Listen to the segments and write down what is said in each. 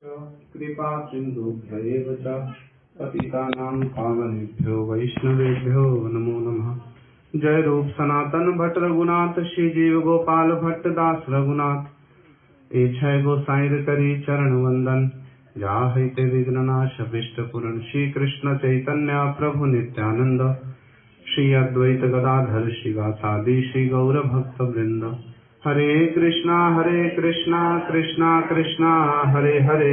कृपा सिन्धुभ्य एव च पतितानां पावनेभ्यो वैष्णवेभ्यो नमो नमः। जय रूप सनातन भट्ट रघुनाथ श्री जीव गोपाल भट्ट दास रघुनाथ। ए छय गोसाई करी चरण वंदन, जाहि ते विघ्न नाश अभिष्ट पूरण। श्री कृष्ण चैतन्य प्रभु नित्यानंद, श्री अद्वैत गदाधर शिवासादि श्री गौर भक्त वृंद। हरे कृष्णा कृष्णा कृष्णा हरे हरे,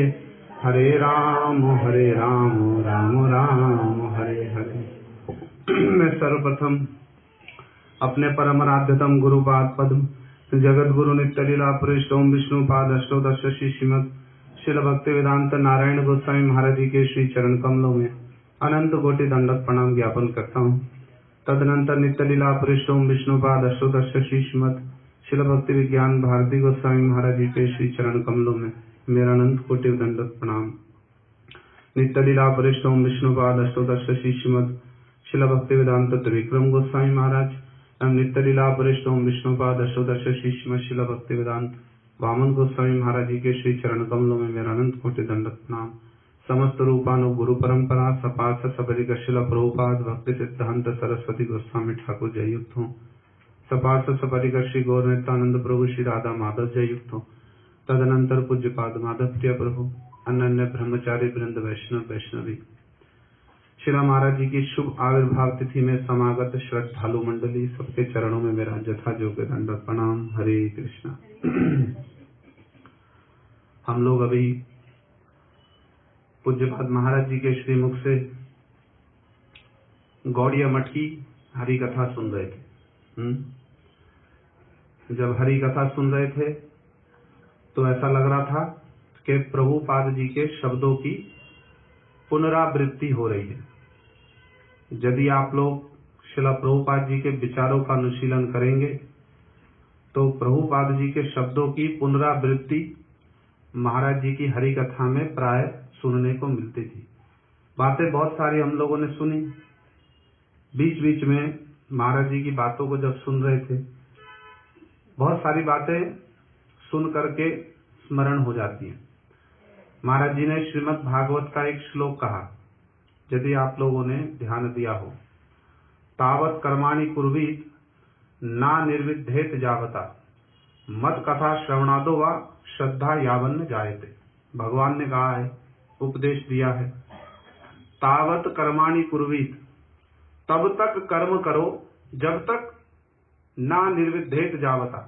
हरे राम राम राम हरे हरे। मैं सर्वप्रथम अपने परम आराध्यतम गुरुपाद पद्म जगत गुरु नित्य लीला पुरुष ओम विष्णुपाद अष्टोदश श्रीमद शिल भक्ति वेदांत नारायण गोस्वामी महाराज जी के श्री चरण कमलों में अनंत कोटि दंडक प्रणाम ज्ञापन करता हूँ। तदनंतर नित्य लीला पुरुष ओम विष्णुपाद अष्टोदश श्रीमद शिल भक्ति विज्ञान भारती गोस्वामी महाराज जी के श्री चरण कमलों में मेरा अनंत कोटि दंडक प्रणाम। नित्य लीला पुरुष ओम विष्णुपाद अष्टोदश श्रीमद शिल भक्ति वेदांत त्रिविक्रम गोस्वामी महाराज एवं नित्य लीला पुरुष ओम विष्णुपाद अष्टोदश श्रीमद शिल भक्ति वेदांत वामन गोस्वामी महाराज जी के श्री चरण कमलों में मेरा अनंत कोटि दंडक प्रणाम। समस्त रूपानु गुरु परंपरा सपास सबरी शिल प्रभुपाद भक्ति सिद्धांत सरस्वती गोस्वामी ठाकुर जय युक्त हूँ। सपास सपरिकर श्री गौर नित्यानंद प्रभु श्री राधा माधव जय युक्त हो। तदनंतर पूज्यपाद माधव प्रिय प्रभु अन्य ब्रह्मचारी वृंद वैष्णव वैष्णवी श्री महाराज जी की शुभ आविर्भाव तिथि में समागत श्रद्धालु मंडली सबके चरणों में मेरा जथा योग्य दंडवत प्रणाम। हरे कृष्णा। हम लोग अभी पूज्यपाद महाराज जी के श्रीमुख से गौड़िया मठ की हरि कथा सुन रहे थे। जब हरि कथा सुन रहे थे तो ऐसा लग रहा था कि प्रभुपाद जी के शब्दों की पुनरावृत्ति हो रही है। यदि आप लोग श्रील प्रभुपाद जी के विचारों का अनुशीलन करेंगे तो प्रभुपाद जी के शब्दों की पुनरावृत्ति महाराज जी की हरि कथा में प्राय सुनने को मिलती थी। बातें बहुत सारी हम लोगों ने सुनी। बीच बीच में महाराज जी की बातों को जब सुन रहे थे बहुत सारी बातें सुन करके स्मरण हो जाती हैं। महाराज जी ने श्रीमद् भागवत का एक श्लोक कहा, यदि आप लोगों ने ध्यान दिया हो, तावत कर्माणि कुर्वीत ना निर्विद्धेत जावता मत कथा श्रवणादो वा श्रद्धा यावन्न जायते। भगवान ने कहा है, उपदेश दिया है, तावत कर्माणि कुर्वीत, तब तक कर्म करो जब तक ना निर्विद्धेत जावता,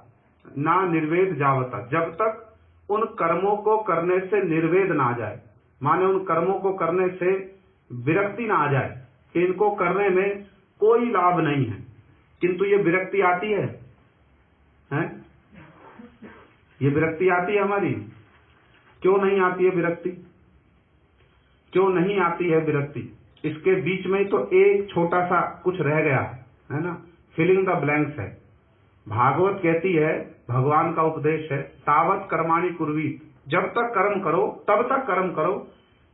ना निर्वेद जावता, जब तक उन कर्मों को करने से निर्वेद ना आ जाए, माने उन कर्मों को करने से विरक्ति ना आ जाए कि इनको करने में कोई लाभ नहीं है। किंतु ये विरक्ति आती है, हैं? ये विरक्ति आती है हमारी। क्यों नहीं आती है विरक्ति? क्यों नहीं आती है विरक्ति? इसके बीच में तो एक छोटा सा कुछ रह गया है ना, फिलिंग द ब्लैंक्स है। भागवत कहती है, भगवान का उपदेश है, तावत कर्माणि कुर्वीत, जब तक कर्म करो तब तक कर्म करो,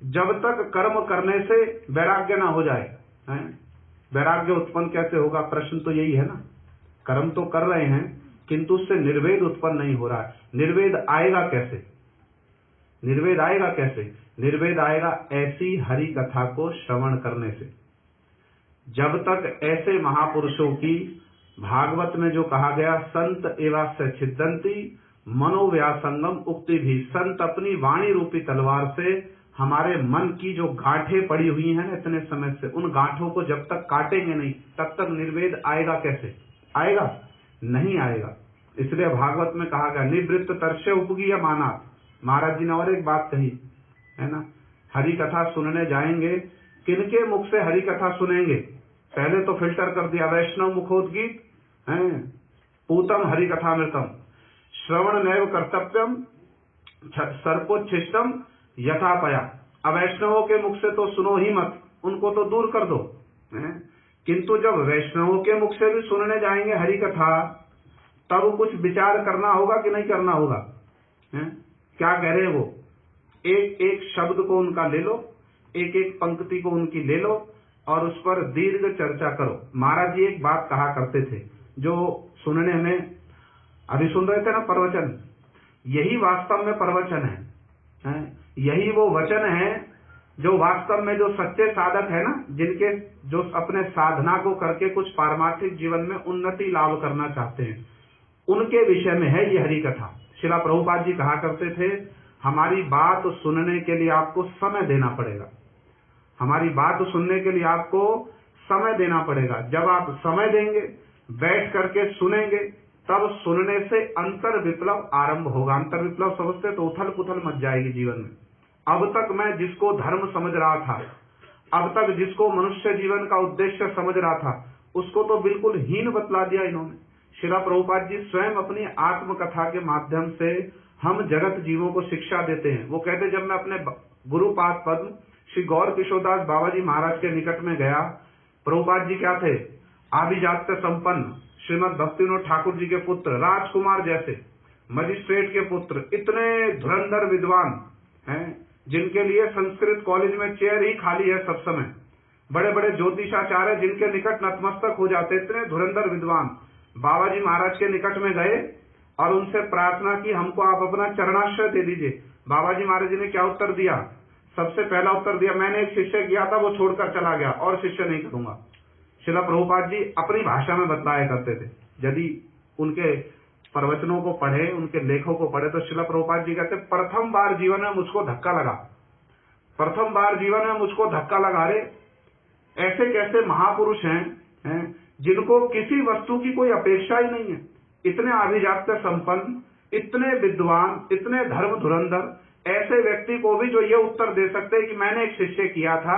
जब तक कर्म करने से वैराग्य ना हो जाए। वैराग्य उत्पन्न कैसे होगा? प्रश्न तो यही है ना। कर्म तो कर रहे हैं किंतु उससे निर्वेद उत्पन्न नहीं हो रहा है। निर्वेद आएगा कैसे? निर्वेद आएगा कैसे? निर्वेद आएगा ऐसी हरि कथा को श्रवण करने से। जब तक ऐसे महापुरुषों की भागवत में जो कहा गया, संत एवास्य छिदंती मनोव्यासंगम उक्ति भी, संत अपनी वाणी रूपी तलवार से हमारे मन की जो गांठें पड़ी हुई हैं ना इतने समय से, उन गांठों को जब तक काटेंगे नहीं तब तक निर्वेद आएगा कैसे? आएगा नहीं आएगा। इसलिए भागवत में कहा गया, निवृत्त तरसे उपगीय मानात। महाराज जी ने और एक बात कही है ना, हरि कथा सुनने जाएंगे, किनके मुख से हरि कथा सुनेंगे? पहले तो फिल्टर कर दिया, वैष्णव मुखोद्गीत हैं, पूतम हरि कथामृतम, श्रवण नैव कर्तव्यम सर्पोच्छिष्टम यथापया। अवैष्णवों के मुख से तो सुनो ही मत, उनको तो दूर कर दो। किंतु जब वैष्णवों के मुख से भी सुनने जाएंगे हरि कथा, तब कुछ विचार करना होगा कि नहीं करना होगा? क्या कह रहे हैं वो? एक एक शब्द को उनका ले लो, एक एक पंक्ति को उनकी ले लो और उस पर दीर्घ चर्चा करो। महाराज जी एक बात कहा करते थे, जो सुनने में अभी सुन रहे थे ना प्रवचन, यही वास्तव में प्रवचन है। यही वो वचन है जो वास्तव में जो सच्चे साधक है ना, जिनके जो अपने साधना को करके कुछ पारमार्थिक जीवन में उन्नति लाभ करना चाहते हैं, उनके विषय में है ये हरि कथा। श्रील प्रभुपाद जी कहा करते थे, हमारी बात सुनने के लिए आपको समय देना पड़ेगा, हमारी बात सुनने के लिए आपको समय देना पड़ेगा। जब आप समय देंगे, बैठ करके सुनेंगे, तब सुनने से अंतर विप्लव आरंभ होगा। अंतर विप्लव समझते तो उथल पुथल मच जाएगी जीवन में। अब तक मैं जिसको धर्म समझ रहा था, अब तक जिसको मनुष्य जीवन का उद्देश्य समझ रहा था, उसको तो बिल्कुल हीन बतला दिया इन्होंने। श्रील प्रभुपाद जी स्वयं अपनी आत्मकथा के माध्यम से हम जगत जीवों को शिक्षा देते हैं। वो कहते, जब मैं अपने गुरुपाद पद्म श्री गौर किशोरदास बाबा जी महाराज के निकट में गया, प्रभुपाद जी क्या थे, आभिजात्य संपन्न, श्रीमद भक्तिविनोद ठाकुर जी के पुत्र, राजकुमार जैसे, मजिस्ट्रेट के पुत्र, इतने धुरंधर विद्वान हैं जिनके लिए संस्कृत कॉलेज में चेयर ही खाली है सब समय, बड़े बड़े ज्योतिषाचार्य जिनके निकट नतमस्तक हो जाते, इतने धुरंधर विद्वान बाबा जी महाराज के निकट में गए और उनसे प्रार्थना की, हमको आप अपना चरणाश्रय दे दीजिए। बाबा जी महाराज जी ने क्या उत्तर दिया? सबसे पहला उत्तर दिया, मैंने एक शिष्य किया था, वो छोड़कर चला गया और शिष्य नहीं करूंगा। श्रील प्रभुपाद जी अपनी भाषा में बतलाया करते थे। यदि उनके प्रवचनों को पढ़े, उनके लेखों को पढ़े, तो श्रील प्रभुपाद जी कहते, प्रथम बार जीवन में मुझको धक्का लगा, प्रथम बार जीवन में मुझको धक्का लगा। अरे ऐसे कैसे महापुरुष हैं जिनको किसी वस्तु की कोई अपेक्षा ही नहीं है, इतने अभिजात्य संपन्न, इतने विद्वान, इतने धर्म धुरंधर, ऐसे व्यक्ति को भी जो ये उत्तर दे सकते हैं कि मैंने एक शिष्य किया था,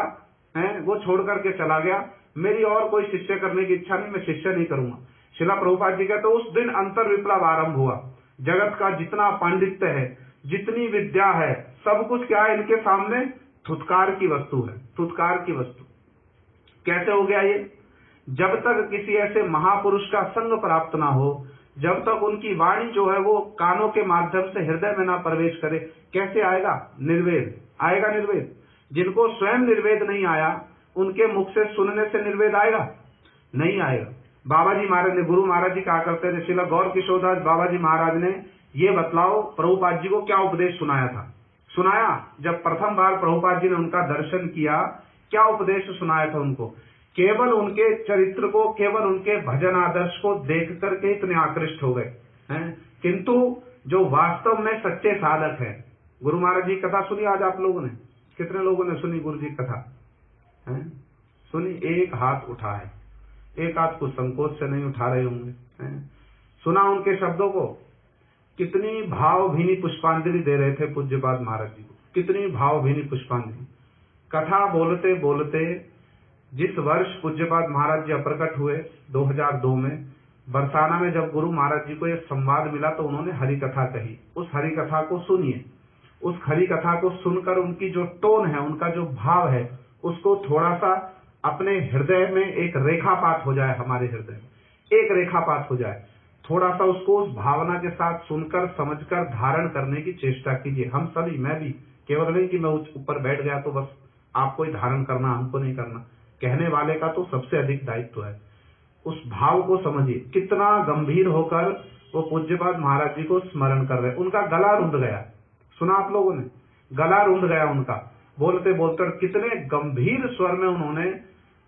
वो छोड़ करके चला गया, मेरी और कोई शिष्य करने की इच्छा नहीं, मैं शिष्य नहीं करूंगा। श्रील प्रभुपाद जी कहते, उस दिन अंतर विप्लव आरंभ हुआ। जगत का जितना पांडित्य है, जितनी विद्या है, सब कुछ क्या है, इनके सामने थुतकार की वस्तु है, थुतकार की वस्तु। कैसे हो गया ये? जब तक किसी ऐसे महापुरुष का संग प्राप्त ना हो, जब तक उनकी वाणी जो है वो कानों के माध्यम से हृदय में ना प्रवेश करे, कैसे आएगा निर्वेद? आएगा निर्वेद? जिनको स्वयं निर्वेद नहीं आया, उनके मुख से सुनने से निर्वेद आएगा? नहीं आएगा। बाबा जी महाराज ने, गुरु महाराज जी कहा करते थे, श्रील गौर किशोरदास बाबा जी महाराज ने ये बतलाओ प्रभुपाद जी को क्या उपदेश सुनाया था? सुनाया, जब प्रथम बार प्रभुपाद जी ने उनका दर्शन किया, क्या उपदेश सुनाया था उनको? केवल उनके चरित्र को, केवल उनके भजन आदर्श को देख करके इतने आकृष्ट हो गए हैं, किंतु जो वास्तव में सच्चे साधक हैं, गुरु महाराज जी कथा सुनी आज आप लोगों ने? कितने लोगों ने सुनी गुरु जी कथा? सुनी? एक हाथ उठा है, एक हाथ को संकोच से नहीं उठा रहे होंगे। सुना उनके शब्दों को? कितनी भावभीनी पुष्पांजलि दे रहे थे पूज्यपाद महाराज जी को, कितनी भावभीनी पुष्पांजलि। कथा बोलते बोलते जिस वर्ष पूज्यपाद महाराज जी अप्रकट हुए 2002 में, बरसाना में जब गुरु महाराज जी को यह संवाद मिला तो उन्होंने हरि कथा कही। उस हरि कथा को सुनिए, उस हरि कथा को सुनकर उनकी जो टोन है, उनका जो भाव है, उसको थोड़ा सा अपने हृदय में एक रेखापात हो जाए, हमारे हृदय में एक रेखापात हो जाए, थोड़ा सा उसको उस भावना के साथ सुनकर समझकर धारण करने की चेष्टा कीजिए। हम सभी, मैं भी, केवल नहीं कि मैं ऊपर बैठ गया तो बस आपको ही धारण करना, हमको नहीं करना, कहने वाले का तो सबसे अधिक दायित्व है। उस भाव को समझिए, कितना गंभीर होकर वो पूज्यपाद महाराज जी को स्मरण कर रहे। उनका गला रुंध गया, सुना आप लोगों ने? गला रुंध गया उनका, बोलते बोलते कितने गंभीर स्वर में उन्होंने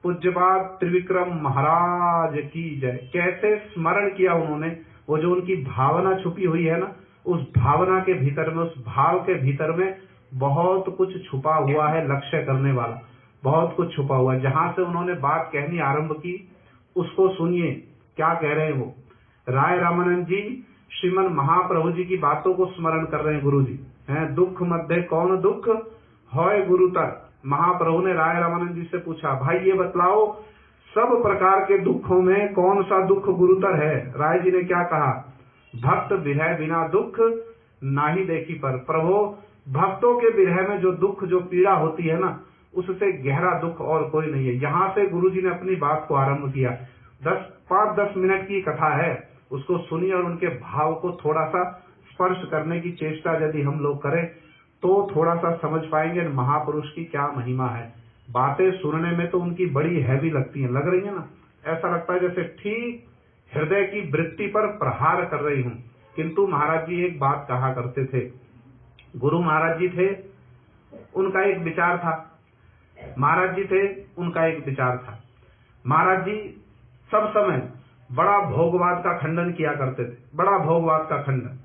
पूज्यपाद त्रिविक्रम महाराज की जय कैसे स्मरण किया उन्होंने। वो जो उनकी भावना छुपी हुई है ना, उस भावना के भीतर में, उस भाव के भीतर में बहुत कुछ छुपा हुआ है, लक्ष्य करने वाला बहुत कुछ छुपा हुआ है। जहां से उन्होंने बात कहनी आरंभ की, उसको सुनिए क्या कह रहे हैं वो। राय रामानंद जी श्रीमन महाप्रभु जी की बातों को स्मरण कर रहे हैं गुरु जी हैं। दुख मध्य कौन दुख होय गुरुतर। महाप्रभु ने राय रामानंद जी से पूछा, भाई ये बतलाओ सब प्रकार के दुखों में कौन सा दुख गुरुतर है? राय जी ने क्या कहा? भक्त विरह बिना दुख नाही देखी पर। प्रभु, भक्तों के विरह में जो दुख, जो पीड़ा होती है ना, उससे गहरा दुख और कोई नहीं है। यहाँ से गुरु जी ने अपनी बात को आरंभ किया। 5-10 मिनट की कथा है, उसको सुनिए और उनके भाव को थोड़ा सा स्पर्श करने की चेष्टा यदि हम लोग करें तो थोड़ा सा समझ पाएंगे महापुरुष की क्या महिमा है। बातें सुनने में तो उनकी बड़ी हैवी लगती हैं, लग रही है ना, ऐसा लगता है जैसे ठीक हृदय की वृत्ति पर प्रहार कर रही हूँ। किंतु महाराज जी एक बात कहा करते थे। गुरु महाराज जी थे उनका एक विचार था। महाराज जी थे, उनका एक विचार था। महाराज जी सब समय बड़ा भोगवाद का खंडन किया करते थे, बड़ा भोगवाद का खंडन।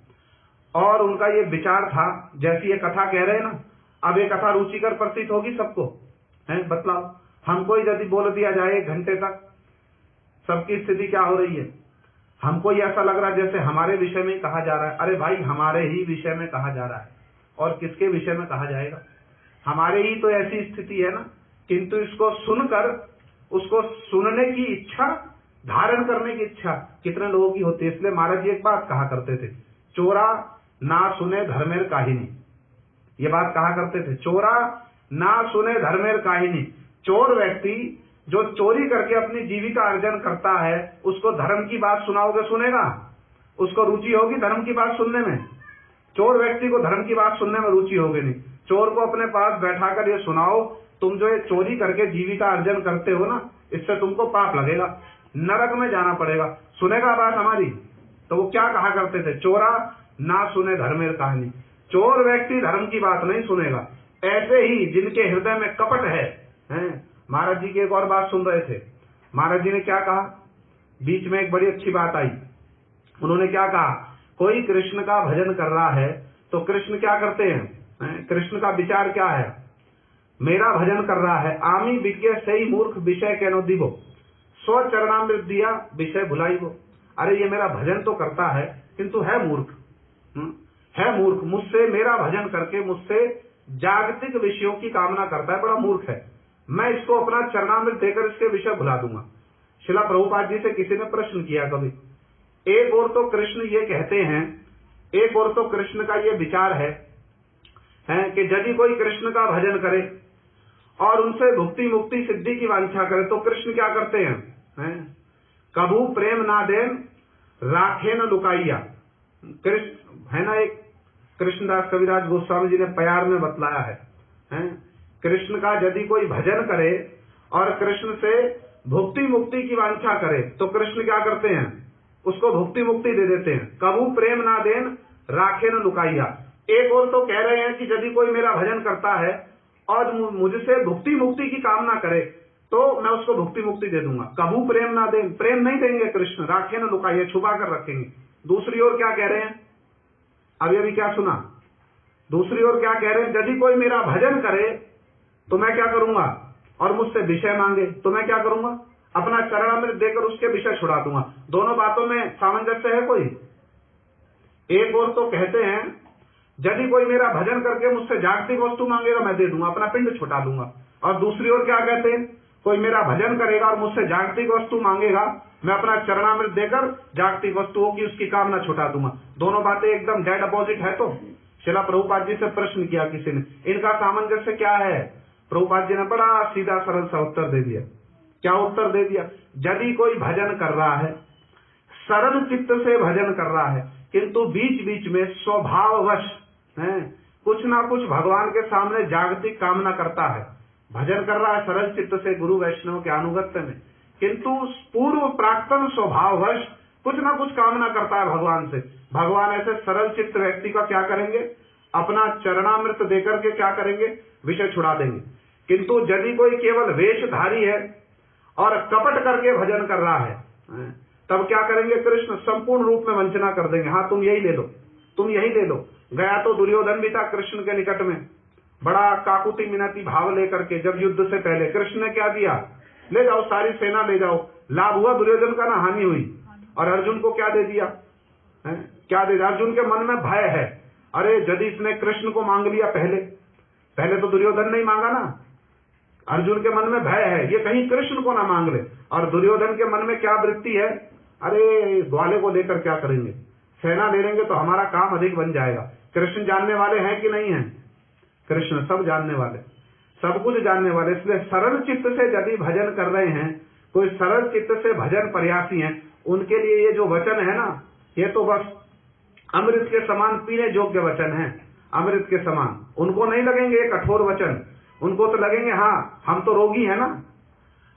और उनका ये विचार था, जैसी ये कथा कह रहे हैं ना, अब ये कथा रुचिकर प्रतीत होगी सबको, है बतलाओ। हमको यदि बोल दिया जाए 1 घंटे तक सबकी स्थिति क्या हो रही है, हमको ये ऐसा लग रहा है जैसे हमारे विषय में कहा जा रहा है। अरे भाई, हमारे ही विषय में कहा जा रहा है, और किसके विषय में कहा जाएगा? हमारे ही तो ऐसी स्थिति है ना। किंतु इसको सुनकर, उसको सुनने की इच्छा, धारण करने की इच्छा कितने लोगों की होती है। इसलिए महाराज जी एक बात कहा करते थे, चोरा ना सुने धर्मेर काहिनी। ये बात कहा करते थे, चोरा ना सुने धर्मेर काहिनी। चोर व्यक्ति जो चोरी करके अपनी जीविका अर्जन करता है, उसको धर्म की बात सुनाओगे, सुनेगा? उसको रुचि होगी धर्म की बात सुनने में? चोर व्यक्ति को धर्म की बात सुनने में रुचि होगी नहीं। चोर को अपने पास बैठाकर ये सुनाओ, तुम जो ये चोरी करके जीविका अर्जन करते हो ना, इससे तुमको पाप लगेगा, नरक में जाना पड़ेगा, सुनेगा बात हमारी? तो वो क्या कहा करते थे, चोरा ना सुने धर्मेर कहानी। चोर व्यक्ति धर्म की बात नहीं सुनेगा। ऐसे ही जिनके हृदय में कपट है, महाराज जी की एक और बात सुन रहे थे। महाराज जी ने क्या कहा, बीच में एक बड़ी अच्छी बात आई। उन्होंने क्या कहा, कोई कृष्ण का भजन कर रहा है तो कृष्ण क्या करते हैं, कृष्ण का विचार क्या है? मेरा भजन कर रहा है, आमी विज्ञ सही मूर्ख विषय कहनो दिवो, स्व चरणामृत दिया विषय भुलाई वो। अरे ये मेरा भजन तो करता है किंतु है मूर्ख, है मूर्ख। मुझसे मेरा भजन करके मुझसे जागतिक विषयों की कामना करता है, बड़ा मूर्ख है। मैं इसको अपना चरणामृत देकर इसके विषय भुला दूंगा। शिला प्रभुपाद जी से किसी ने प्रश्न किया कभी, एक और तो कृष्ण ये कहते हैं, एक और तो कृष्ण का ये विचार है कि यदि कोई कृष्ण का भजन करे और उनसे भुक्ति मुक्ति सिद्धि की वांछा करे तो कृष्ण क्या करते हैं, कभू प्रेम ना देन राखे न लुकाइया। कृष्ण है ना, एक कृष्णदास कविराज गोस्वामी जी ने प्यार में बतलाया है, कृष्ण का यदि कोई भजन करे और कृष्ण से भुक्ति मुक्ति की वांछा करे तो कृष्ण क्या करते हैं, उसको भुक्ति मुक्ति दे देते हैं। कभू प्रेम ना देन राखे न लुकाइया। एक और तो कह रहे हैं कि यदि कोई मेरा भजन करता है और मुझसे भुक्ति मुक्ति की कामना करे तो मैं उसको भुक्ति मुक्ति दे दूंगा। कभू प्रेम ना दें, प्रेम नहीं देंगे कृष्ण, राखे न लुकाइया, छुपा कर रखेंगे। दूसरी ओर क्या कह रहे हैं, अभी क्या सुना, दूसरी ओर क्या कह रहे हैं, यदि कोई मेरा भजन करे तो मैं क्या करूंगा, और मुझसे विषय मांगे तो मैं क्या करूंगा, अपना चरणामृत देकर उसके विषय छुड़ा दूंगा। दोनों बातों में सामंजस्य है कोई? एक और तो कहते हैं यदि कोई मेरा भजन करके मुझसे जागतिक वस्तु मांगेगा मैं दे दूंगा, अपना पिंड छुटा दूंगा। और दूसरी ओर क्या कहते हैं, कोई मेरा भजन करेगा और मुझसे जागतिक वस्तु मांगेगा, मैं अपना चरणामृत देकर जागतिक वस्तुओं की उसकी कामना छुटा दूंगा। दोनों बातें एकदम डेड अपोजिट है। तो शिला प्रभुपाद जी से प्रश्न किया किसी ने, इनका सामंजस्य क्या है? प्रभुपाद जी ने बड़ा सीधा सरल सा उत्तर दे दिया। क्या उत्तर दे दिया, यदि कोई भजन कर रहा है, सरल चित्त से भजन कर रहा है, किंतु बीच बीच में स्वभाववश कुछ ना कुछ भगवान के सामने जागतिक कामना करता है, भजन कर रहा है सरल चित्त से गुरु वैष्णव के अनुगत्य में, किंतु पूर्व प्राक्तन स्वभाववश कुछ ना कुछ कामना करता है भगवान से। भगवान ऐसे सरल चित्त व्यक्ति का क्या करेंगे, अपना चरणामृत देकर के क्या करेंगे, विषय छुड़ा देंगे। किंतु यदि कोई केवल वेशधारी है और कपट करके भजन कर रहा है, तब क्या करेंगे, कृष्ण संपूर्ण रूप में वंचना कर देंगे। हाँ तुम यही ले लो, तुम यही ले लो। गया तो दुर्योधन भी था कृष्ण के निकट में, बड़ा काकुति मिनती भाव लेकर के, जब युद्ध से पहले कृष्ण ने क्या दिया, ले जाओ सारी सेना ले जाओ। लाभ हुआ दुर्योधन का ना हानि हुई? और अर्जुन को क्या दे दिया, क्या दे दिया? अर्जुन के मन में भय है, अरे यदि इसने कृष्ण को मांग लिया, पहले तो दुर्योधन नहीं मांगा ना, अर्जुन के मन में भय है ये कहीं कृष्ण को ना मांग ले। और दुर्योधन के मन में क्या वृत्ति है, अरे ग्वाले को लेकर क्या करेंगे, सेना ले लेंगे तो हमारा काम अधिक बन जाएगा। कृष्ण जानने वाले हैं कि नहीं है? कृष्ण सब जानने वाले, सब कुछ जानने वाले। इसलिए सरल चित्त से यदि भजन कर रहे हैं, कोई सरल चित्त से भजन प्रयासी हैं, उनके लिए ये जो वचन है ना, ये तो बस अमृत के समान पीने योग्य वचन है, अमृत के समान। उनको नहीं लगेंगे ये कठोर वचन, उनको तो लगेंगे हाँ हम तो रोगी है ना,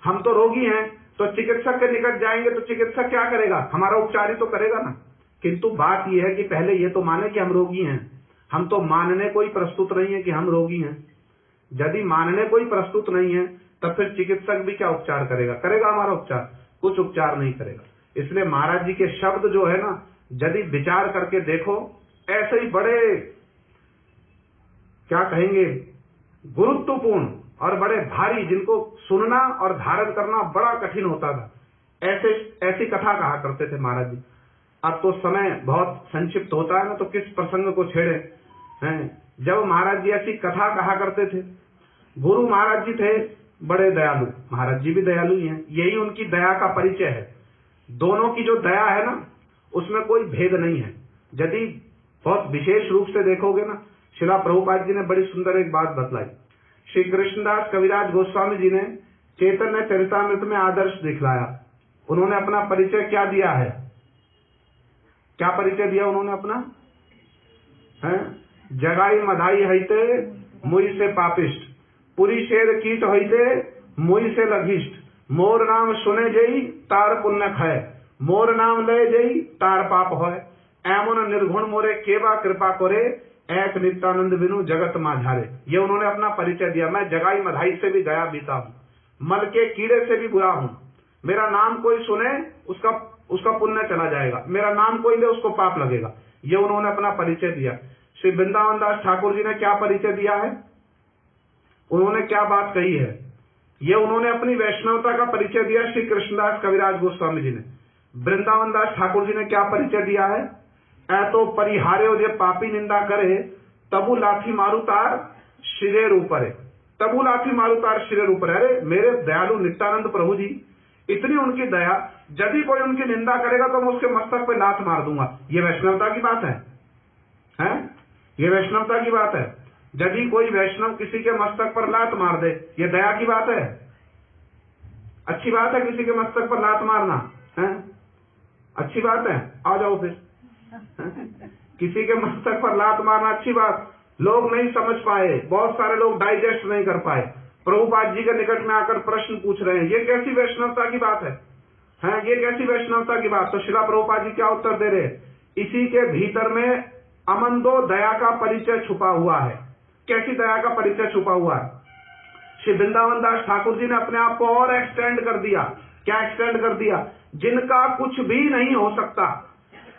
हम तो रोगी हैं, तो चिकित्सक के निकट जाएंगे तो चिकित्सक क्या करेगा, हमारा उपचार ही तो करेगा ना। किंतु बात यह है कि पहले ये तो माने कि हम रोगी हैं, हम तो मानने को ही प्रस्तुत नहीं है कि हम रोगी हैं। यदि मानने कोई प्रस्तुत नहीं है तब फिर चिकित्सक भी क्या उपचार करेगा? करेगा हमारा उपचार? कुछ उपचार नहीं करेगा। इसलिए महाराज जी के शब्द जो है ना, यदि विचार करके देखो, ऐसे ही बड़े क्या कहेंगे, गुरुत्वपूर्ण और बड़े भारी, जिनको सुनना और धारण करना बड़ा कठिन होता था, ऐसी कथा कहा करते थे महाराज जी। अब तो समय बहुत संक्षिप्त होता है ना, तो किस प्रसंग को छेड़े हैं। जब महाराज जी ऐसी कथा कहा करते थे, गुरु महाराज जी थे बड़े दयालु, महाराज जी भी दयालु ही हैं, यही उनकी दया का परिचय है। दोनों की जो दया है ना, उसमें कोई भेद नहीं है। यदि बहुत विशेष रूप से देखोगे ना, श्रील प्रभुपाद जी ने बड़ी सुंदर एक बात बतलाई। श्री कृष्णदास कविराज गोस्वामी जी ने चैतन्य चरितामृत में आदर्श दिखलाया। उन्होंने अपना परिचय क्या दिया है? क्या परिचय दिया उन्होंने अपना? जगाई मधाई हईते मुई से पापिष्ट, पुरी शेर कीट हईते मुई से लघिष्ठ, मोर नाम सुने जई तार पुण्य खय, मोर नाम ले जई तार पाप होय, एमन निर्गुण मोरे केवा कृपा करे, एक नित्यानंद बिनु जगत माझारे। ये उन्होंने अपना परिचय दिया। मैं जगाई मधाई से भी गया बीता हूँ, मल के कीड़े से भी बुरा हूँ। मेरा नाम कोई सुने उसका पुण्य चला जाएगा, मेरा नाम कोई ले उसको पाप लगेगा। ये उन्होंने अपना परिचय दिया। श्री वृंदावन दास ठाकुर जी ने क्या परिचय दिया है? उन्होंने क्या बात कही है? ये उन्होंने अपनी वैष्णवता का परिचय दिया। श्री कृष्णदास कविराज गोस्वामी जी ने, वृंदावन दास ठाकुर जी ने क्या परिचय दिया है? ऐ तो परिहार्यो जे पापी निंदा करे, तबु लाठी मारू तार शिरेर ऊपर, तबु लाठी मारू तार शिरेर ऊपर। अरे मेरे दयालु नित्यानंद प्रभु जी, इतनी उनकी दया, यदि कोई उनकी निंदा करेगा तो मैं उसके मस्तक पे लात मार दूंगा। ये वैष्णवता की बात है, हैं? ये वैष्णवता की बात है। यदि कोई वैष्णव किसी के मस्तक पर लात मार दे, ये दया की बात है? अच्छी बात है किसी के मस्तक पर लात मारना? है अच्छी बात है? आ जाओ फिर। किसी के मस्तक पर लात मारना अच्छी बात। लोग नहीं समझ पाए, बहुत सारे लोग डाइजेस्ट नहीं कर पाए। प्रभुपाद जी के निकट में आकर प्रश्न पूछ रहे हैं, ये कैसी वैष्णवता की बात है? ये कैसी वैष्णवता की बात? तो श्रील प्रभुपाद जी क्या उत्तर दे रहे? इसी के भीतर में अमंदो दया का परिचय छुपा हुआ है। कैसी दया का परिचय छुपा हुआ है? श्री वृंदावन दास ठाकुर जी ने अपने आप को और एक्सटेंड कर दिया। क्या एक्सटेंड कर दिया? जिनका कुछ भी नहीं हो सकता,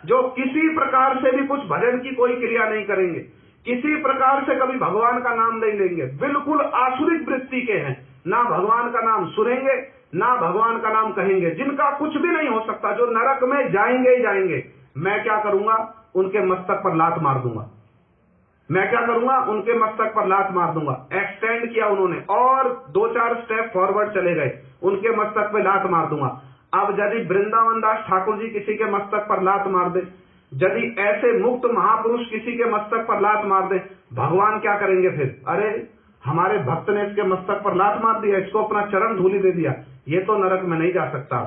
जो किसी प्रकार से भी कुछ भजन की कोई क्रिया नहीं करेंगे, किसी प्रकार से कभी भगवान का नाम नहीं लेंगे, बिल्कुल आसुरिक वृत्ति के हैं, ना भगवान का नाम सुनेंगे ना भगवान का नाम कहेंगे, जिनका कुछ भी नहीं हो सकता, जो नरक में जाएंगे ही जाएंगे, मैं क्या करूंगा? उनके मस्तक पर लात मार दूंगा। मैं क्या करूंगा? उनके मस्तक पर लात मार दूंगा। एक्सटेंड किया उन्होंने और 2-4 स्टेप फॉरवर्ड चले गए, उनके मस्तक पर लात मार दूंगा। अब यदि वृंदावन दास ठाकुर जी किसी के मस्तक पर लात मार दे, यदि ऐसे मुक्त महापुरुष किसी के मस्तक पर लात मार दे, भगवान क्या करेंगे फिर? अरे हमारे भक्त ने इसके मस्तक पर लात मार दिया, इसको अपना चरण धूलि दे दिया, ये तो नरक में नहीं जा सकता,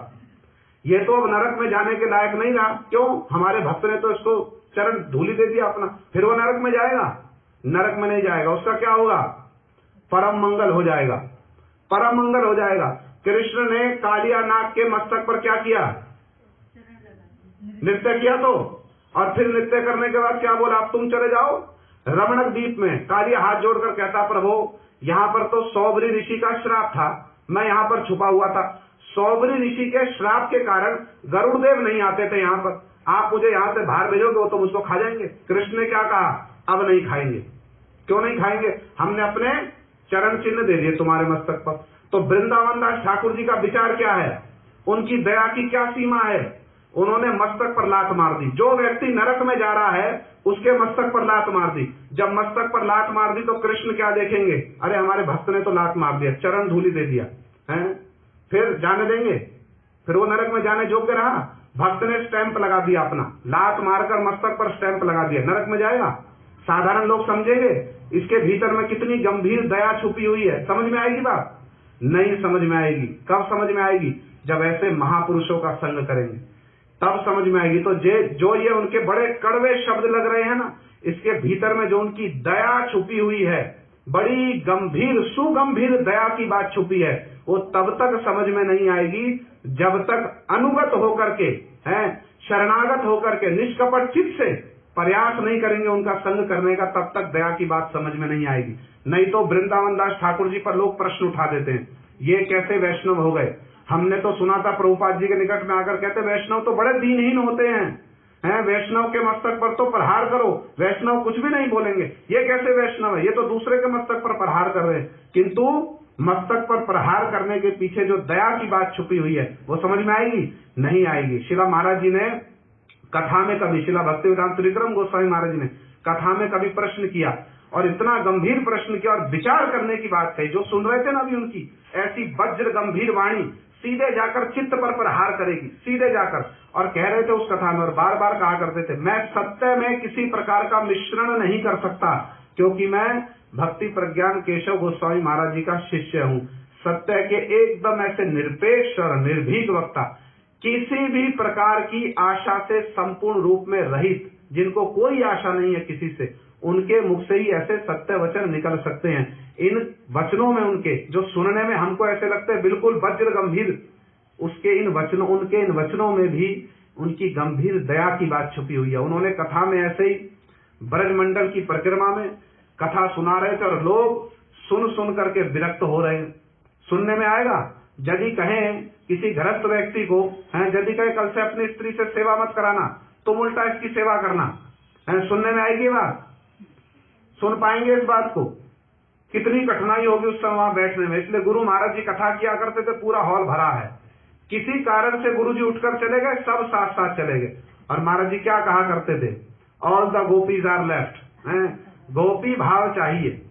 ये तो अब नरक में जाने के लायक नहीं रहा। क्यों? हमारे भक्त ने तो इसको चरण धूलि दे दिया अपना, फिर वो नरक में जाएगा? नरक में नहीं जाएगा। उसका क्या होगा? परम मंगल हो जाएगा, परम मंगल हो जाएगा। कृष्ण ने कालिया नाग के मस्तक पर क्या किया? नृत्य किया तो, और फिर नृत्य करने के बाद क्या बोला? अब तुम चले जाओ रमणक द्वीप में। कालिया हाथ जोड़कर कहता, प्रभु यहाँ पर तो सौबरी ऋषि का श्राप था, मैं यहाँ पर छुपा हुआ था, सौबरी ऋषि के श्राप के कारण गरुड़देव नहीं आते थे यहाँ पर, आप मुझे यहाँ से बाहर भेजोगे वो तो मुझको खा जाएंगे। कृष्ण ने क्या कहा? अब नहीं खाएंगे। क्यों नहीं खाएंगे? हमने अपने चरण चिन्ह दे दिए तुम्हारे मस्तक पर। तो वृंदावन दास ठाकुर जी का विचार क्या है? उनकी दया की क्या सीमा है? उन्होंने मस्तक पर लात मार दी। जो व्यक्ति नरक में जा रहा है उसके मस्तक पर लात मार दी। जब मस्तक पर लात मार दी तो कृष्ण क्या देखेंगे? अरे हमारे भक्त ने तो लात मार दिया, चरण धूलि दे दिया है, फिर जाने देंगे? फिर वो नरक में जाने योग्य रहा? भक्त ने स्टैंप लगा दिया, अपना लात मारकर मस्तक पर स्टैंप लगा दिया, नरक में जाएगा? साधारण लोग समझेंगे इसके भीतर में कितनी गंभीर दया छुपी हुई है? समझ में आएगी बात? नहीं समझ में आएगी। कब समझ में आएगी? जब ऐसे महापुरुषों का संग करेंगे, तब समझ में आएगी। तो जो ये उनके बड़े कड़वे शब्द लग रहे हैं ना, इसके भीतर में जो उनकी दया छुपी हुई है, बड़ी गंभीर सुगंभीर दया की बात छुपी है, वो तब तक समझ में नहीं आएगी जब तक अनुगत होकर के, शरणागत होकर के, निष्कपट चित्त से प्रयास नहीं करेंगे उनका संग करने का, तब तक दया की बात समझ में नहीं आएगी। नहीं तो वृंदावन दास ठाकुर जी पर लोग प्रश्न उठा देते हैं, ये कैसे वैष्णव हो गए। हमने तो सुना था प्रभुपाद जी के निकट में आकर कहते वैष्णव तो बड़े दीनहीन होते हैं, वैष्णव के मस्तक पर तो प्रहार करो, वैष्णव कुछ भी नहीं बोलेंगे, ये कैसे वैष्णव है, ये तो दूसरे के मस्तक पर प्रहार कर रहे हैं। किंतु मस्तक पर प्रहार करने के पीछे जो दया की बात छुपी हुई है वो समझ में आएगी? नहीं आएगी। शिला महाराज जी ने कथा में कभी, शिला भक्तिवेदांत त्रिविक्रम गोस्वामी महाराज जी ने कथा में कभी प्रश्न किया और इतना गंभीर प्रश्न किया और विचार करने की बात कही, जो सुन रहे थे ना अभी उनकी ऐसी वज्र गंभीर वाणी सीधे जाकर चित्त पर प्रहार करेगी, सीधे जाकर। और कह रहे थे उस कथा में और बार बार कहा करते थे, मैं सत्य में किसी प्रकार का मिश्रण नहीं कर सकता, क्योंकि मैं भक्ति प्रज्ञान केशव गोस्वामी महाराज जी का शिष्य हूँ। सत्य के एकदम ऐसे निरपेक्ष और निर्भीक वक्ता, किसी भी प्रकार की आशा से संपूर्ण रूप में रहित, जिनको कोई आशा नहीं है किसी से, उनके मुख से ही ऐसे सत्य वचन निकल सकते हैं। इन वचनों में उनके जो सुनने में हमको ऐसे लगते हैं बिल्कुल वज्र गंभीर, उनके इन वचनों में भी उनकी गंभीर दया की बात छुपी हुई है। उन्होंने कथा में ऐसे ही ब्रजमंडल की परिक्रमा में कथा सुना रहे थे और लोग सुन करके विरक्त हो रहे हैं। सुनने में आएगा, यदि कहें किसी गृहस्थ व्यक्ति को, यदि कहे कल से अपनी स्त्री से सेवा मत कराना, तुम उल्टा इसकी सेवा करना, सुनने में आएगी बात? सुन पाएंगे इस बात को? कितनी कठिनाई होगी उस समय वहां बैठने में। इसलिए गुरु महाराज जी कथा किया करते थे, पूरा हॉल भरा है। किसी कारण से गुरु जी उठकर चले गए, सब साथ साथ चले गए। और महाराज जी क्या कहा करते थे? All the gopis are left, गोपी भाव चाहिए,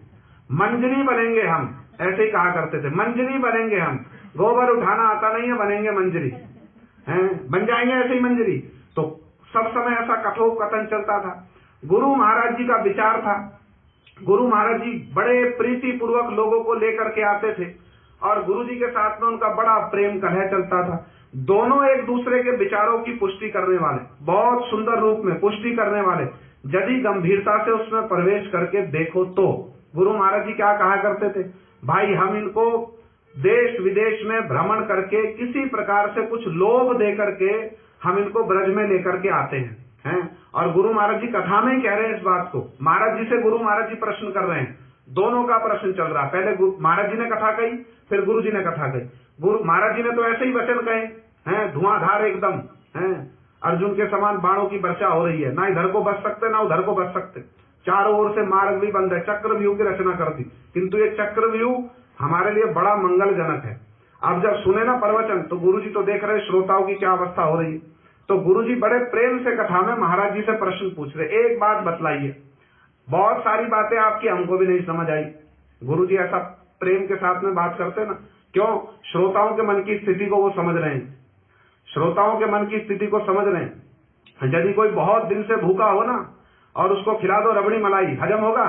मंजरी बनेंगे हम, ऐसे ही कहा करते थे, मंजरी बनेंगे हम, गोबर उठाना आता नहीं है, बनेंगे मंजरी, बन जाएंगे ऐसे ही मंजरी। तो सब समय ऐसा कथोपकथन चलता था। गुरु महाराज जी का विचार था, गुरु महाराज जी बड़े प्रीति पूर्वक लोगों को लेकर के आते थे और गुरु जी के साथ में उनका बड़ा प्रेम कलह चलता था। दोनों एक दूसरे के विचारों की पुष्टि करने वाले, बहुत सुंदर रूप में पुष्टि करने वाले। यदि गंभीरता से उसमें प्रवेश करके देखो तो गुरु महाराज जी क्या कहा करते थे? भाई हम इनको देश विदेश में भ्रमण करके किसी प्रकार से कुछ लोभ दे करके हम इनको ब्रज में लेकर के आते हैं। और गुरु महाराज जी कथा में ही कह रहे हैं इस बात को। महाराज जी से गुरु महाराज जी प्रश्न कर रहे हैं, दोनों का प्रश्न चल रहा है। पहले महाराज जी ने कथा कही, फिर गुरु जी ने कथा कही। गुरु महाराज जी ने तो ऐसे ही वचन कहे हैं, धुआंधार एकदम, अर्जुन के समान बाणों की वर्षा हो रही है, ना इधर को बच सकते ना उधर को बच सकते, चारों ओर से मार्ग भी बंद है, चक्रव्यूह की रचना कर दी। किंतु ये चक्रव्यूह हमारे लिए बड़ा मंगलजनक है। अब जब सुने ना प्रवचन तो गुरु जी तो देख रहे श्रोताओं की क्या अवस्था हो रही है। तो गुरु जी बड़े प्रेम से कथा में महाराज जी से प्रश्न पूछ रहे, एक बात बतलाइए, बहुत सारी बातें आपकी हमको भी नहीं समझ आई। गुरु जी ऐसा प्रेम के साथ में बात करते ना, क्यों? श्रोताओं के मन की स्थिति को वो समझ रहे हैं, श्रोताओं के मन की स्थिति को समझ रहे हैं। यदि कोई बहुत दिन से भूखा हो ना और उसको खिला दो रबड़ी मलाई, हजम होगा?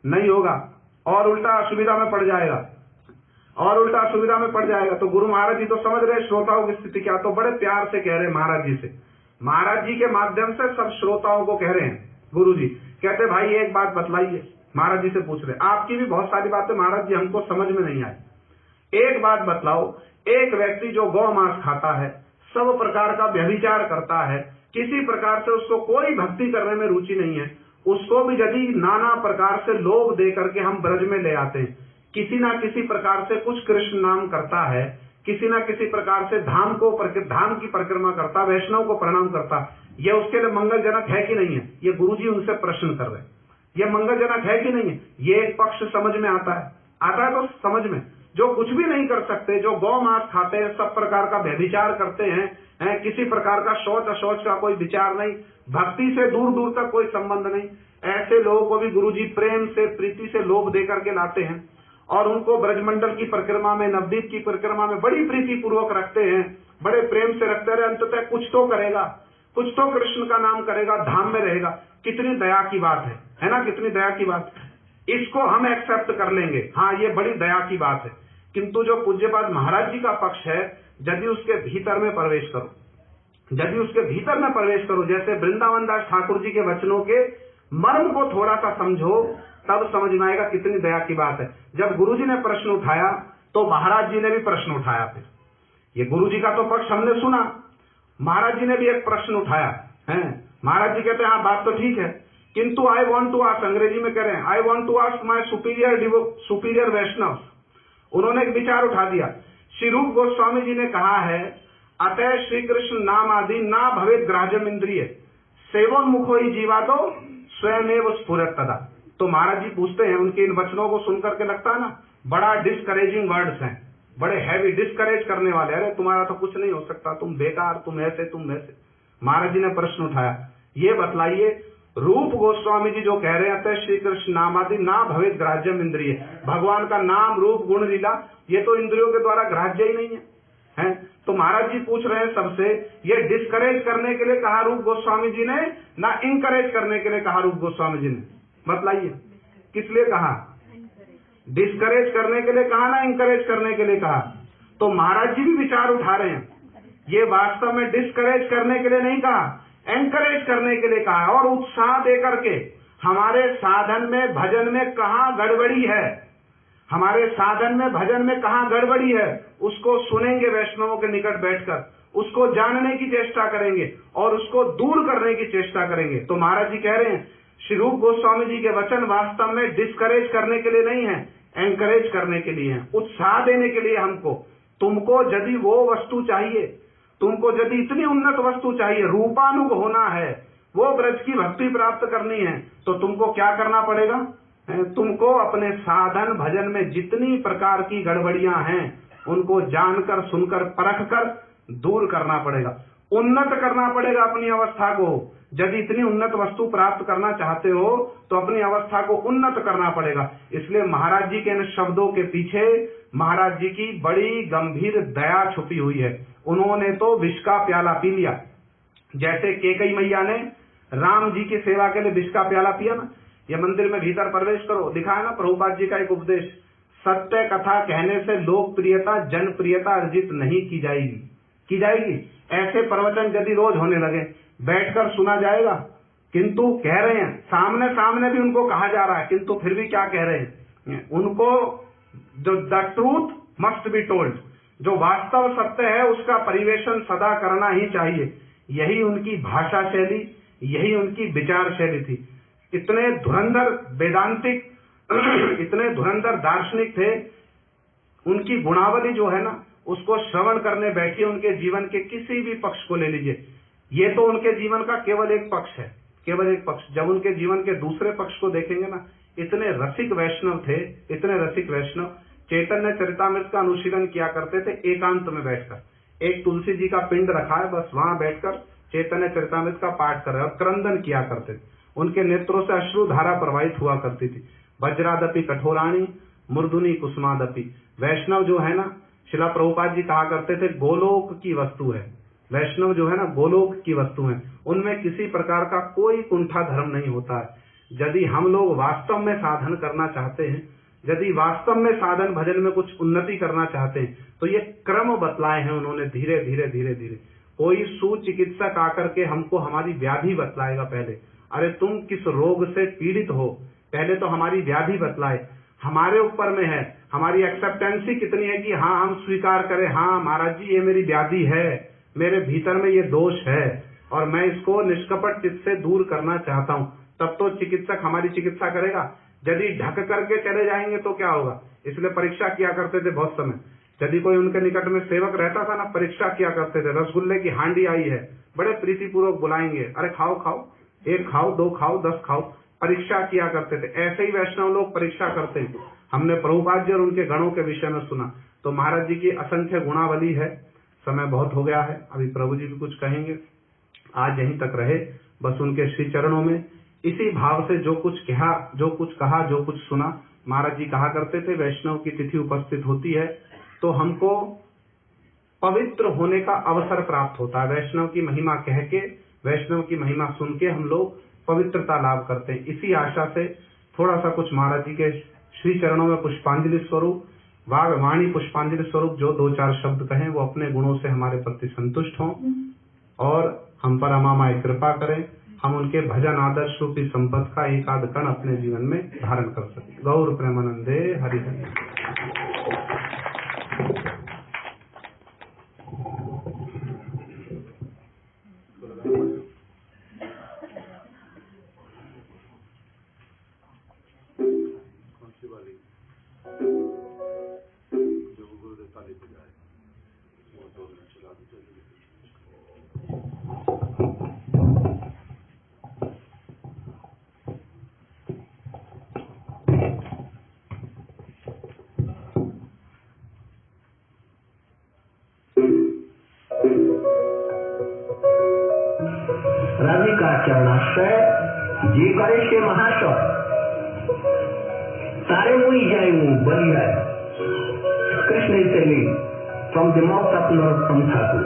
नहीं होगा, और उल्टा असुविधा में पड़ जाएगा, और उल्टा असुविधा में पड़ जाएगा। तो गुरु महाराज जी तो समझ रहे श्रोताओं की स्थिति क्या, तो बड़े प्यार से कह रहे हैं महाराज जी से, महाराज जी के माध्यम से सब श्रोताओं को कह रहे हैं। गुरु जी कहते भाई एक बात बतलाइए, महाराज जी से पूछ रहे, आपकी भी बहुत सारी बातें महाराज जी हमको समझ में नहीं आई, एक बात बतलाओ, एक व्यक्ति जो गौ मांस खाता है, सब प्रकार का व्यभिचार करता है, किसी प्रकार से उसको कोई भक्ति करने में रुचि नहीं है, उसको भी यदि नाना प्रकार से लोभ दे करके हम ब्रज में ले आते हैं, किसी ना किसी प्रकार से कुछ कृष्ण नाम करता है, किसी ना किसी प्रकार से धाम की परिक्रमा करता, वैष्णव को प्रणाम करता, यह उसके लिए मंगलजनक है कि नहीं है? ये गुरुजी उनसे प्रश्न कर रहे हैं, यह मंगलजनक है कि नहीं है? ये एक पक्ष समझ में आता है तो समझ में, जो कुछ भी नहीं कर सकते, जो गौ मांस खाते हैं, सब प्रकार का व्यभिचार करते हैं, किसी प्रकार का शौच अशौच का कोई विचार नहीं, भक्ति से दूर दूर तक कोई संबंध नहीं, ऐसे लोगों को भी गुरुजी प्रेम से प्रीति से लोभ दे करके लाते हैं और उनको ब्रजमंडल की परिक्रमा में, नवदीप की परिक्रमा में बड़ी प्रीति पूर्वक रखते हैं, बड़े प्रेम से रखते रहे, अंततः कुछ तो करेगा, कुछ तो कृष्ण का नाम करेगा, धाम में रहेगा। कितनी दया की बात है ना, कितनी दया की बात। इसको हम एक्सेप्ट कर लेंगे, हाँ ये बड़ी दया की बात है। किंतु जो पूज्यपाद महाराज जी का पक्ष है, यदि उसके भीतर में प्रवेश करो, यदि उसके भीतर में प्रवेश करो, जैसे वृंदावन दास ठाकुर जी के वचनों के मर्म को थोड़ा सा समझो, तब समझ में आएगा कितनी दया की बात है। जब गुरुजी ने प्रश्न उठाया तो महाराज जी ने भी प्रश्न उठाया। फिर ये गुरुजी का तो पक्ष हमने सुना, महाराज जी ने भी एक प्रश्न उठाया है, महाराज जी कहते हैं हाँ बात तो ठीक है, किंतु आई वॉन्ट टू आस्क, अंग्रेजी में कह रहे हैं, I want to ask my superior Vaishnav. उन्होंने एक विचार उठा दिया। श्री रूप गोस्वामी जी ने कहा है, अतः श्री कृष्ण नाम आदि ना भवेत ग्राह्यम इंद्रिय सेवोन्मुखो ही जीवा तो स्वयमेव स्फुरत तदा। तो महाराज जी पूछते हैं, उनके इन वचनों को सुनकर के लगता है ना बड़ा डिस्करेजिंग वर्ड्स हैं, बड़े हैवी, डिस्करेज करने वाले, अरे तुम्हारा तो कुछ नहीं हो सकता, तुम बेकार, तुम ऐसे तुम वैसे। महाराज जी ने प्रश्न उठाया, ये बतलाइए रूप गोस्वामी जी जो कह रहे हैं श्री कृष्ण नामादि ना भवेत ग्राह्यम इंद्रिय, भगवान का नाम रूप गुण लीला ये तो इंद्रियों के द्वारा ग्राह्य ही नहीं है, हैं? तो महाराज जी पूछ रहे हैं सबसे, ये डिस्करेज करने के लिए कहा रूप गोस्वामी जी ने, ना इंकरेज करने के लिए कहा रूप गोस्वामी जी ने? बतलाइए किस लिए कहा? डिस्करेज करने के लिए कहा ना इंकरेज करने के लिए कहा? तो महाराज जी भी विचार उठा रहे हैं, ये वास्तव में डिस्करेज करने के लिए नहीं कहा, एनकरेज करने के लिए कहा, और उत्साह देकर के हमारे साधन में भजन में कहाँ गड़बड़ी है, हमारे साधन में भजन में कहाँ गड़बड़ी है, उसको सुनेंगे वैष्णवों के निकट बैठकर, उसको जानने की चेष्टा करेंगे और उसको दूर करने की चेष्टा करेंगे। तो महाराज जी कह रहे हैं श्री रूप गोस्वामी जी के वचन वास्तव में डिस्करेज करने के लिए नहीं है, एनकरेज करने के लिए है, उत्साह देने के लिए। हमको, तुमको यदि वो वस्तु चाहिए, तुमको यदि इतनी उन्नत वस्तु चाहिए, रूपानुग होना है, वो ब्रज की भक्ति प्राप्त करनी है, तो तुमको क्या करना पड़ेगा? तुमको अपने साधन भजन में जितनी प्रकार की गड़बड़ियां हैं उनको जानकर सुनकर परख कर दूर करना पड़ेगा, उन्नत करना पड़ेगा अपनी अवस्था को। यदि इतनी उन्नत वस्तु प्राप्त करना चाहते हो तो अपनी अवस्था को उन्नत करना पड़ेगा। इसलिए महाराज जी के इन शब्दों के पीछे महाराज जी की बड़ी गंभीर दया छुपी हुई है। उन्होंने तो विष का प्याला पी लिया, जैसे कैकेयी मैया ने राम जी की सेवा के लिए विष का प्याला पिया ना। ये मंदिर में भीतर प्रवेश करो, दिखाया ना प्रभुपाद जी का एक उपदेश, सत्य कथा कहने से लोकप्रियता जनप्रियता अर्जित नहीं की जाएगी, की जाएगी। ऐसे प्रवचन यदि रोज होने लगे, बैठकर सुना जाएगा, किंतु कह रहे हैं सामने सामने भी उनको कहा जा रहा है, किंतु फिर भी क्या कह रहे हैं, उनको जो the truth must be told, जो वास्तव सत्य है उसका परिवेशन सदा करना ही चाहिए। यही उनकी भाषा शैली, यही उनकी विचार शैली थी। इतने धुरंधर वेदांतिक इतने धुरंधर दार्शनिक थे, उनकी गुणावली जो है ना उसको श्रवण करने बैठिए, उनके जीवन के किसी भी पक्ष को ले लीजिए, ये तो उनके जीवन का केवल एक पक्ष है, केवल एक पक्ष। जब उनके जीवन के दूसरे पक्ष को देखेंगे ना, इतने रसिक वैष्णव थे, इतने रसिक वैष्णव, चैतन्य चरितामृत का अनुशीलन किया करते थे एकांत में बैठकर। एक तुलसी जी का पिंड रखा है, बस वहां बैठकर चैतन्य चरितामृत का पाठ कर रहे और क्रंदन किया करते थे। उनके नेत्रों से अश्रु धारा प्रवाहित हुआ करती थी। वज्रादपि कठोराणी मुर्दुनी कुसुमादपि। वैष्णव जो है ना, शिला प्रभुपाद जी कहा करते थे गोलोक की वस्तु है, वैष्णव जो है ना गोलोक की वस्तु है, उनमें किसी प्रकार का कोई कुंठा धर्म नहीं होता है। यदि हम लोग वास्तव में साधन करना चाहते हैं, यदि वास्तव में साधन भजन में कुछ उन्नति करना चाहते हैं, तो ये क्रम बतलाए हैं उन्होंने, धीरे धीरे धीरे धीरे। कोई सुचिकित्सक आकर के हमको हमारी व्याधि बतलाएगा पहले, अरे तुम किस रोग से पीड़ित हो, पहले तो हमारी व्याधि बतलाए। हमारे ऊपर में है, हमारी एक्सेप्टेंसी कितनी है कि हाँ हम स्वीकार करें, हाँ महाराज जी ये मेरी व्याधि है, मेरे भीतर में ये दोष है और मैं इसको निष्कपट चित्त से दूर करना चाहता हूँ, तब तो चिकित्सक हमारी चिकित्सा करेगा। यदि ढक करके चले जाएंगे तो क्या होगा? इसलिए परीक्षा किया करते थे बहुत समय, यदि कोई उनके निकट में सेवक रहता था ना, परीक्षा किया करते थे। रसगुल्ले की हांडी आई है, बड़े प्रीतिपूर्वक बुलाएंगे, अरे खाओ खाओ, 1 खाओ 2 खाओ 10 खाओ, परीक्षा किया करते थे। ऐसे ही वैष्णव लोग परीक्षा करते हैं। हमने प्रभुपाद जी और उनके गणों के विषय में सुना, तो महाराज जी की असंख्य गुणावली है। समय बहुत हो गया है, अभी प्रभु जी भी कुछ कहेंगे, आज यहीं तक रहे बस उनके श्री चरणों में। इसी भाव से जो कुछ कहा, जो कुछ सुना, महाराज जी कहा करते थे वैष्णव की तिथि उपस्थित होती है तो हमको पवित्र होने का अवसर प्राप्त होता है। वैष्णव की महिमा कह के, वैष्णव की महिमा सुन के हम लोग पवित्रता लाभ करते हैं। इसी आशा से थोड़ा सा कुछ महाराज जी के श्री चरणों में पुष्पांजलि स्वरूप, वाणी पुष्पांजलि स्वरूप जो 2-4 शब्द कहें, वो अपने गुणों से हमारे प्रति संतुष्ट हों और हम पर अमामाय कृपा करें, हम उनके भजन आदर्श रूपी संपत्ति का एक आध कण अपने जीवन में धारण कर सकें। गौर प्रेमानंदे हरि हरि। राधिका चरणाश्रय जे करे से महाशय सारे मुई जाए बलि है। Krishna is telling from the mouth of Narottam Thakur.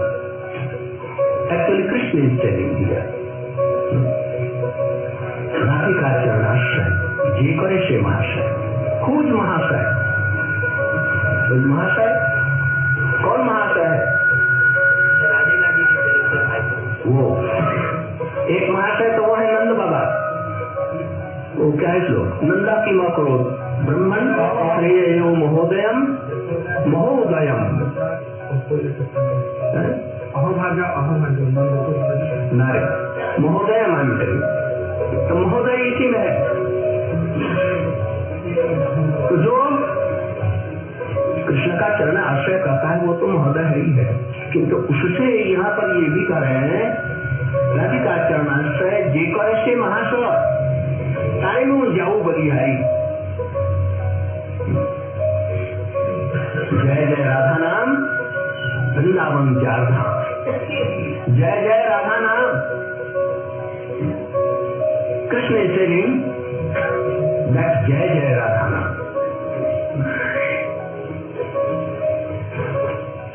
Actually Krishna is telling here. Radhika चरणाश्रय जे करे से महाशय। Who is महाशय? Who is महाशय? कौन महाशय है? वो एक महाशय तो वो है नंद बाबा। वो क्या है श्लोक? नंदा की मकरो ब्रह्मण श्रेयो महोदयम महोदयम नारे महोदयम अंतरी तो महोदय इसी में है। तो जो कृष्ण का चरण आश्रय करता है वो तो महोदय ही है, किंतु उससे यहाँ पर ये भी कह रहे हैं राधिका चरणाश्रय जे करे से महाशय तारे में जाऊ बलिहारी। जय जय राधा नाम वृंदावन चार धाम। जय जय राधा नाम। कृष्ण is saying that जय जय राधा नाम।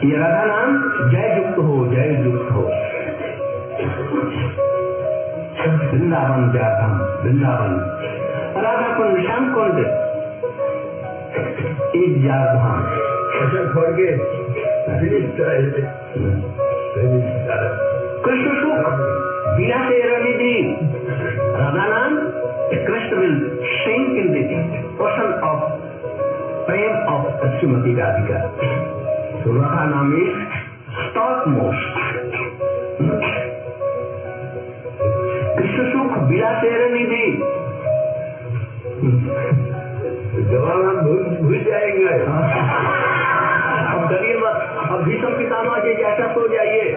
ये राधा नाम जय युक्त हो, जय युक्त हो। वृंदावन जाधाम वृंदावन राधा कुंड श्याम कुंड इस जाधाम छोड़ के कृष्ण सुख बिना से रनिधि राधा नाम Krishna will sink in the ocean of प्रेम of Shrimati Radhika. So Radha Nam is topmost. Krishna सुख बिला तेरे निधि। जवाब हम भूल जाएंगे। अब डरिए मत, अब भीष्म पितामह जी जैसा सो जाइए।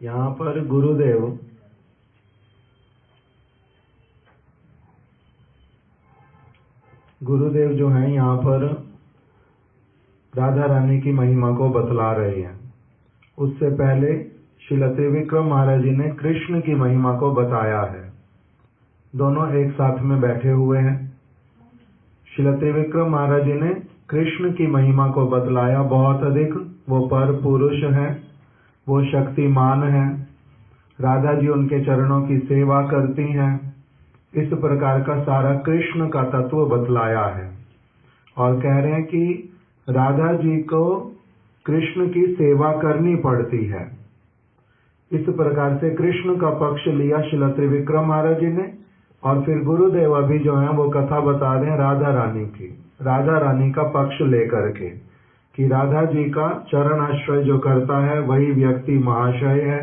यहाँ पर गुरुदेव जो हैं यहाँ पर राधा रानी की महिमा को बतला रहे हैं। उससे पहले श्रील त्रिविक्रम महाराज जी ने कृष्ण की महिमा को बताया है। दोनों एक साथ में बैठे हुए हैं। श्रील त्रिविक्रम महाराज जी ने कृष्ण की महिमा को बतलाया बहुत अधिक। वो पर पुरुष हैं, वो शक्तिमान हैं। राधा जी उनके चरणों की सेवा करती हैं। इस प्रकार का सारा कृष्ण का तत्व बतलाया है और कह रहे हैं कि राधा जी को कृष्ण की सेवा करनी पड़ती है। इस प्रकार से कृष्ण का पक्ष लिया श्रील त्रिविक्रम महाराज जी ने और फिर गुरुदेव अभी जो है वो कथा बता रहे हैं राधा रानी की, राधा रानी का पक्ष लेकर के कि राधा जी का चरण आश्रय जो करता है वही व्यक्ति महाशय है।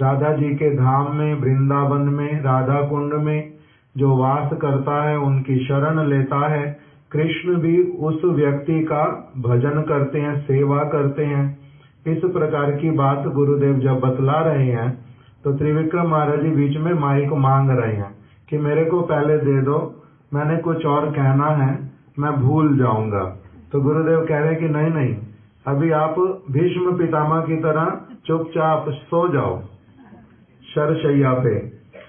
राधा जी के धाम में, वृंदावन में, राधा कुंड में जो वास करता है उनकी शरण लेता है। कृष्ण भी उस व्यक्ति का भजन करते हैं, सेवा करते हैं। इस प्रकार की बात गुरुदेव जब बतला रहे हैं तो त्रिविक्रम महाराज जी बीच में माइक मांग रहे हैं कि मेरे को पहले दे दो, मैंने कुछ और कहना है, मैं भूल जाऊंगा। तो गुरुदेव कह रहे हैं कि नहीं नहीं, अभी आप भीष्म पितामह की तरह चुपचाप सो जाओ शरशैया पे,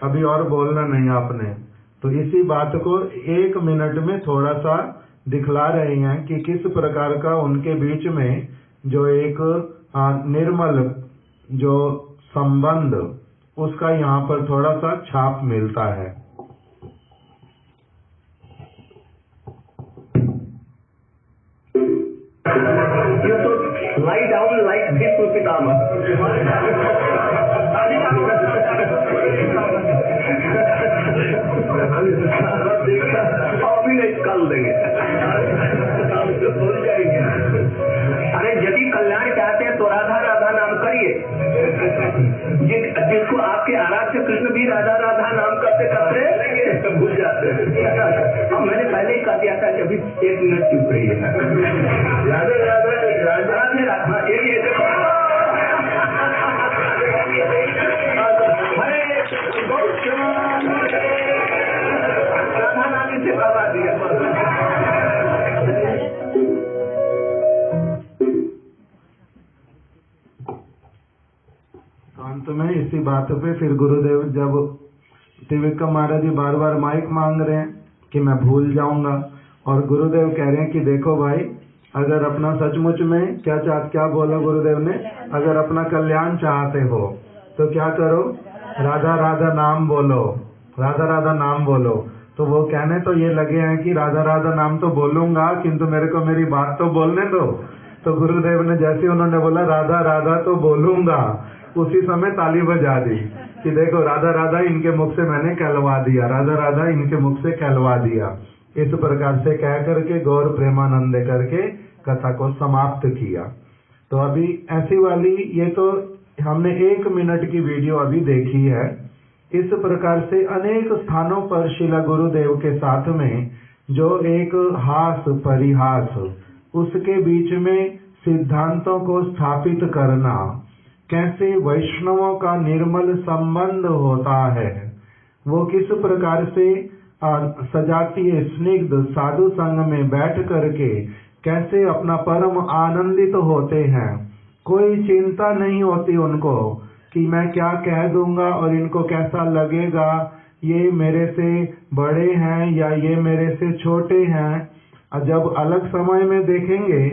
अभी और बोलना नहीं आपने। तो इसी बात को 1 मिनट में थोड़ा सा दिखला रहे हैं कि किस प्रकार का उनके बीच में जो एक निर्मल जो संबंध उसका यहाँ पर थोड़ा सा छाप मिलता है। You should lie down like Bhishma Pitama. अभी नहीं कल देंगे, भूल जाएंगे। अरे यदि कल्याण चाहते हैं तो राधा राधा नाम करिए। जिसको आपके आराध्य कृष्ण भी राधा राधा नाम करते करते भूल जाते हैं। अब मैंने पहले ही कह दिया था कि अभी 1 मिनट चुप रहिए। राधा राधा राधे राधा ये राधा रानी से बाबा दिया। अंत में इसी बात पे फिर गुरुदेव जब त्रिविक्रम महाराज जी बार बार माइक मांग रहे हैं कि मैं भूल जाऊंगा, और गुरुदेव कह रहे हैं कि देखो भाई, अगर अपना सचमुच में क्या बोला गुरुदेव ने, अगर अपना कल्याण चाहते हो तो क्या करो, राधा राधा नाम बोलो, राधा राधा नाम बोलो। तो वो कहने तो ये लगे हैं कि राधा राधा नाम तो बोलूंगा, किंतु मेरे को मेरी बात तो बोलने दो। तो गुरुदेव ने जैसे उन्होंने बोला राधा राधा तो बोलूंगा, उसी समय ताली बजा दी कि देखो राधा राधा इनके मुख से मैंने कहलवा दिया, राधा राधा इनके मुख से कहलवा दिया। इस प्रकार से कह करके गौर प्रेमानंद करके कथा को समाप्त किया। तो अभी ऐसी वाली, ये तो हमने 1 मिनट की वीडियो अभी देखी है। इस प्रकार से अनेक स्थानों पर शिला गुरुदेव के साथ में जो एक हास परिहास, उसके बीच में सिद्धांतों को स्थापित करना, कैसे वैष्णवों का निर्मल संबंध होता है, वो किस प्रकार से सजातीय स्निग्ध साधु संग में बैठ करके कैसे अपना परम आनंदित होते हैं। कोई चिंता नहीं होती उनको कि मैं क्या कह दूंगा और इनको कैसा लगेगा, ये मेरे से बड़े हैं या ये मेरे से छोटे हैं। जब अलग समय में देखेंगे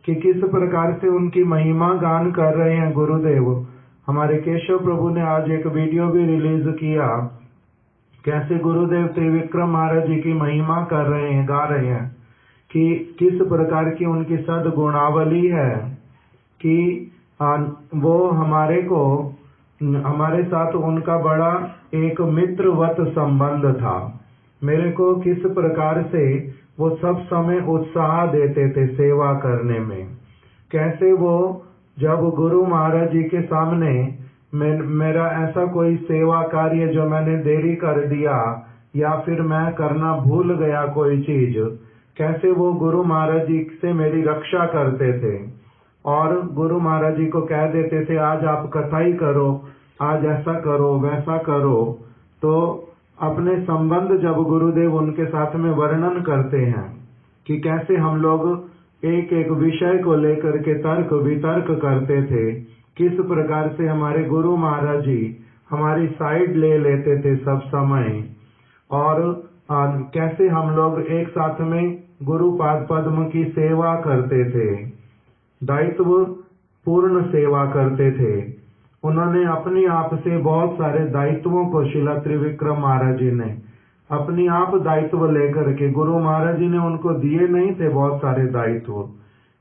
कि किस प्रकार से उनकी महिमा गान कर रहे हैं गुरुदेव। हमारे केशव प्रभु ने आज एक वीडियो भी रिलीज किया, कैसे गुरुदेव त्रिविक्रम महाराज जी की महिमा कर रहे हैं, गा रहे हैं, कि किस प्रकार की उनकी सद्गुणावली है, कि वो हमारे साथ उनका बड़ा एक मित्रवत संबंध था। मेरे को किस प्रकार से वो सब समय उत्साह देते थे सेवा करने में। कैसे वो जब गुरु महाराज जी के सामने मेरा ऐसा कोई सेवा कार्य जो मैंने देरी कर दिया या फिर मैं करना भूल गया कोई चीज, कैसे वो गुरु महाराज जी से मेरी रक्षा करते थे और गुरु महाराज जी को कह देते थे आज आप कथा ही करो, आज ऐसा करो वैसा करो। तो अपने संबंध जब गुरुदेव उनके साथ में वर्णन करते हैं कि कैसे हम लोग एक एक विषय को लेकर के तर्क वितर्क करते थे, किस प्रकार से हमारे गुरु महाराज जी हमारी साइड ले लेते थे सब समय, और कैसे हम लोग एक साथ में गुरु पाद पद्म की सेवा करते थे, दायित्व पूर्ण सेवा करते थे। उन्होंने अपने आप से बहुत सारे दायित्वों को शिला त्रिविक्रम महाराज जी ने अपनी आप दायित्व लेकर के, गुरु महाराज जी ने उनको दिए नहीं थे बहुत सारे दायित्व,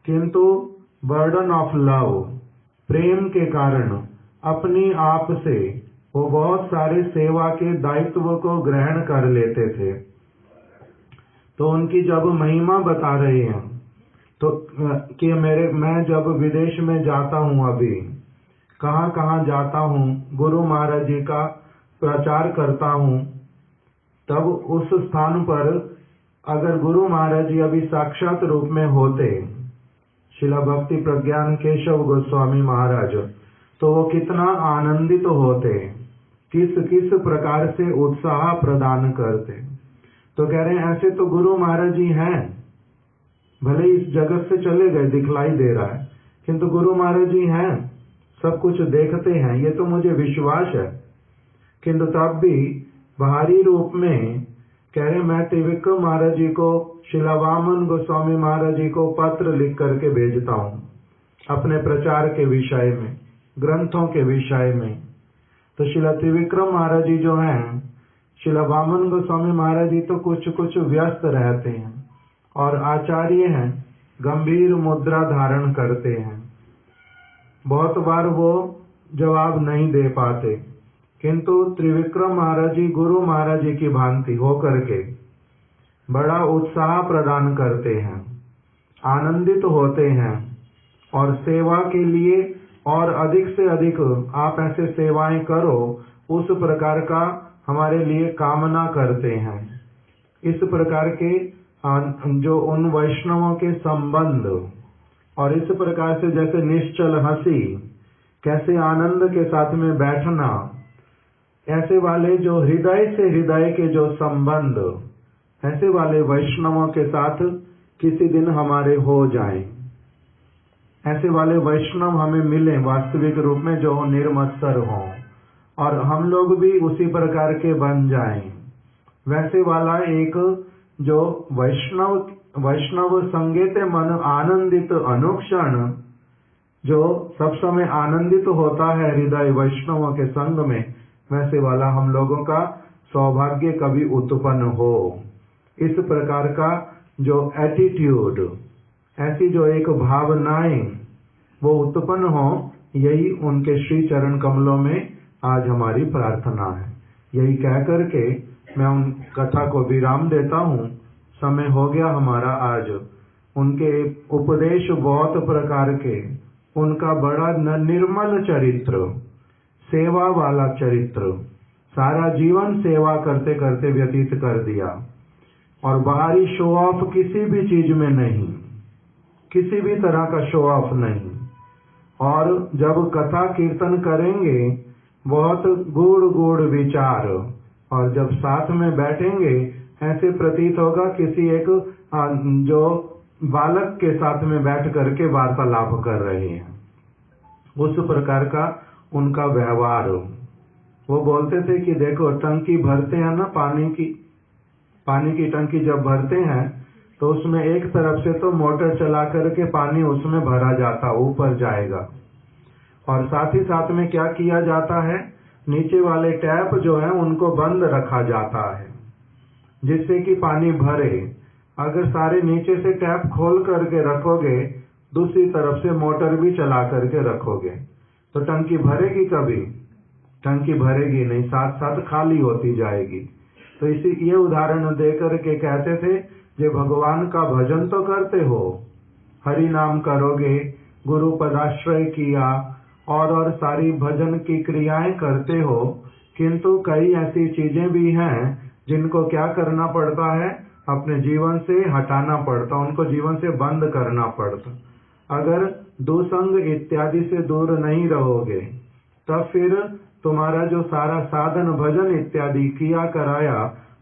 किंतु बर्डन ऑफ लव, प्रेम के कारण अपनी आप से वो बहुत सारे सेवा के दायित्व को ग्रहण कर लेते थे। तो उनकी जब महिमा बता रहे हैं तो कि मैं जब विदेश में जाता हूँ, अभी कहाँ कहाँ जाता हूँ, गुरु महाराज जी का प्रचार करता हूँ, तब उस स्थान पर अगर गुरु महाराज जी अभी साक्षात रूप में होते, शिला भक्ति प्रज्ञान केशव गोस्वामी महाराज, तो वो कितना आनंदित होते, किस किस प्रकार से उत्साह प्रदान करते। तो कह रहे हैं ऐसे तो गुरु महाराज जी हैं, भले इस जगत से चले गए दिखलाई दे रहा है, किंतु गुरु महाराज जी हैं, सब कुछ देखते हैं, ये तो मुझे विश्वास है। किंतु तब भी बाहरी रूप में कह रहे मैं त्रिविक्रम महाराज जी को, शिला वामन गोस्वामी महाराज जी को पत्र लिख करके भेजता हूँ अपने प्रचार के विषय में, ग्रंथों के विषय में। तो शिला त्रिविक्रम महाराज जी जो हैं, शिला वामन गोस्वामी महाराज जी तो कुछ कुछ व्यस्त रहते हैं और आचार्य हैं, गंभीर मुद्रा धारण करते हैं, बहुत बार वो जवाब नहीं दे पाते, किंतु त्रिविक्रम महाराज जी गुरु महाराज जी की भांति होकर के बड़ा उत्साह प्रदान करते हैं, आनंदित होते हैं और सेवा के लिए और अधिक से अधिक आप ऐसे सेवाएं करो उस प्रकार का हमारे लिए कामना करते हैं। इस प्रकार के जो उन वैष्णवों के संबंध और इस प्रकार से जैसे निश्चल हंसी, कैसे आनंद के साथ में बैठना, ऐसे वाले जो हृदय से हृदय के जो संबंध, ऐसे वाले वैष्णवों के साथ किसी दिन हमारे हो जाएं। ऐसे वाले वैष्णव हमें मिले वास्तविक रूप में, जो निर्मत्सर हों और हम लोग भी उसी प्रकार के बन जाएं। वैसे वाला एक जो वैष्णव संगीते मन आनंदित अनुक्षण, जो सब समय आनंदित होता है हृदय वैष्णवों के संग में, वैसे वाला हम लोगों का सौभाग्य कभी उत्पन्न हो। इस प्रकार का जो एटीट्यूड, ऐसी जो एक भावनाएं वो उत्पन्न हो, यही उनके श्री चरण कमलों में आज हमारी प्रार्थना है। यही कह करके मैं उन कथा को विराम देता हूँ। समय हो गया हमारा आज। उनके उपदेश बहुत प्रकार के, उनका बड़ा निर्मल चरित्र, सेवा वाला चरित्र, सारा जीवन सेवा करते करते व्यतीत कर दिया और बाहरी शो ऑफ किसी भी चीज में नहीं, किसी भी तरह का शो ऑफ नहीं। और जब कथा कीर्तन करेंगे बहुत गूढ़ गूढ़ विचार, और जब साथ में बैठेंगे ऐसे प्रतीत होगा किसी एक जो बालक के साथ में बैठ करके वार्तालाप कर रहे हैं, उस प्रकार का उनका व्यवहार। वो बोलते थे कि देखो टंकी भरते हैं ना, पानी की टंकी जब भरते हैं तो उसमें एक तरफ से तो मोटर चला करके पानी उसमें भरा जाता, ऊपर जाएगा, और साथ ही साथ में क्या किया जाता है, नीचे वाले टैप जो है उनको बंद रखा जाता है जिससे कि पानी भरे। अगर सारे नीचे से टैप खोल करके रखोगे, दूसरी तरफ से मोटर भी चला करके रखोगे, तो टंकी भरेगी कभी? टंकी भरेगी नहीं, साथ साथ खाली होती जाएगी। तो इसी ये उदाहरण दे करके कहते थे, जे भगवान का भजन तो करते हो, हरि नाम करोगे, गुरु पदाश्रय किया और सारी भजन की क्रियाएं करते हो, किंतु कई ऐसी चीजें भी हैं जिनको क्या करना पड़ता है, अपने जीवन से हटाना पड़ता, उनको जीवन से बंद करना पड़ता। अगर दुसंग इत्यादि से दूर नहीं रहोगे तब फिर तुम्हारा जो सारा साधन भजन इत्यादि किया कराया,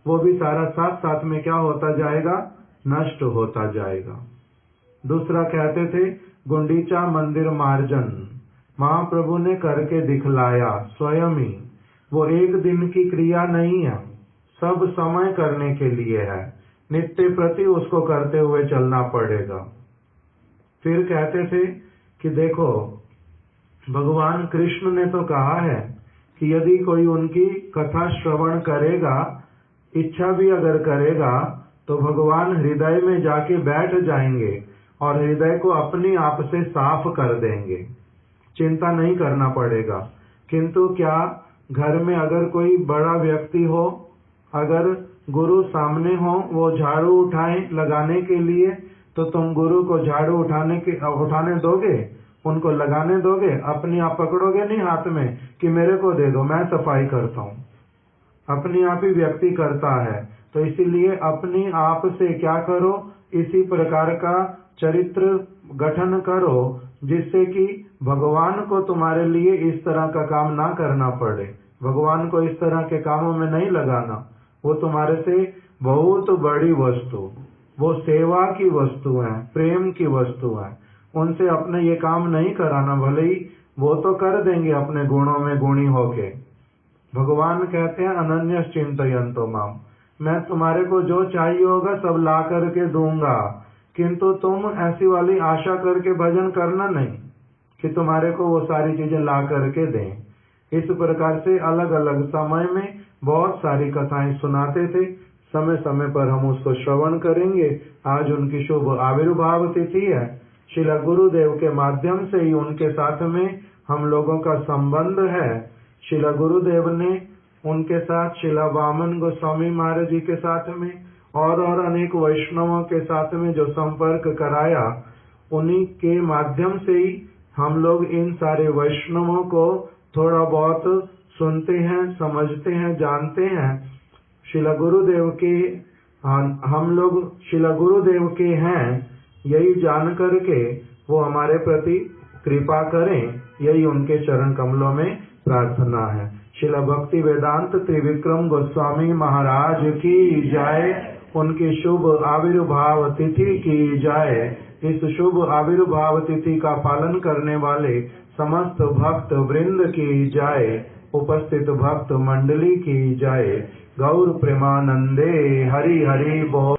वो भी सारा साथ साथ में क्या होता जाएगा, नष्ट होता जाएगा। दूसरा कहते थे गुंडीचा मंदिर मार्जन, महाप्रभु ने करके दिखलाया स्वयं ही। वो एक दिन की क्रिया नहीं है, सब समय करने के लिए है, नित्य प्रति उसको करते हुए चलना पड़ेगा। फिर कहते थे कि देखो भगवान कृष्ण ने तो कहा है कि यदि कोई उनकी कथा श्रवण करेगा, इच्छा भी अगर करेगा, तो भगवान हृदय में जाके बैठ जाएंगे और हृदय को अपनी आप से साफ कर देंगे, चिंता नहीं करना पड़ेगा। किंतु क्या घर में अगर कोई बड़ा व्यक्ति हो, अगर गुरु सामने हो, वो झाड़ू उठाए लगाने के लिए, तो तुम गुरु को झाड़ू उठाने दोगे, उनको लगाने दोगे? अपनी आप पकड़ोगे नहीं हाथ में कि मेरे को दे दो, मैं सफाई करता हूँ। अपनी आप ही व्यक्ति करता है। तो इसीलिए अपनी आप से क्या करो, इसी प्रकार का चरित्र गठन करो जिससे कि भगवान को तुम्हारे लिए इस तरह का काम ना करना पड़े, भगवान को इस तरह के कामों में नहीं लगाना। वो तुम्हारे से बहुत बड़ी वस्तु, वो सेवा की वस्तु है, प्रेम की वस्तु है, उनसे अपने ये काम नहीं कराना। भले ही वो तो कर देंगे अपने गुणों में गुणी होके। भगवान कहते हैं अनन्य चिंतयन्तो माम, मैं तुम्हारे को जो चाहिए होगा सब ला करके दूंगा, किंतु तुम ऐसी वाली आशा करके भजन करना नहीं कि तुम्हारे को वो सारी चीजें ला करके दें। इस प्रकार से अलग अलग समय में बहुत सारी कथाएं सुनाते थे, समय समय पर हम उसको श्रवण करेंगे। आज उनकी शुभ आविर्भाव तिथि है। श्रील गुरुदेव के माध्यम से ही उनके साथ में हम लोगों का संबंध है। श्रील गुरुदेव ने उनके साथ श्रील वामन गोस्वामी महाराज जी के साथ में और अनेक वैष्णवों के साथ में जो संपर्क कराया, उन्हीं के माध्यम से ही हम लोग इन सारे वैष्णवों को थोड़ा बहुत सुनते हैं, समझते हैं, जानते हैं शिला गुरुदेव के, हम लोग शिला गुरुदेव के हैं, यही जान करके वो हमारे प्रति कृपा करें, यही उनके चरण कमलों में प्रार्थना है। शिला भक्ति वेदांत त्रिविक्रम गोस्वामी महाराज की जय। उनकी शुभ आविर्भाव तिथि की जय। इस शुभ आविर्भाव तिथि का पालन करने वाले समस्त भक्त वृंद की जय। उपस्थित भक्त मंडली की जय। गौर प्रेमानंदे हरि हरि बोल।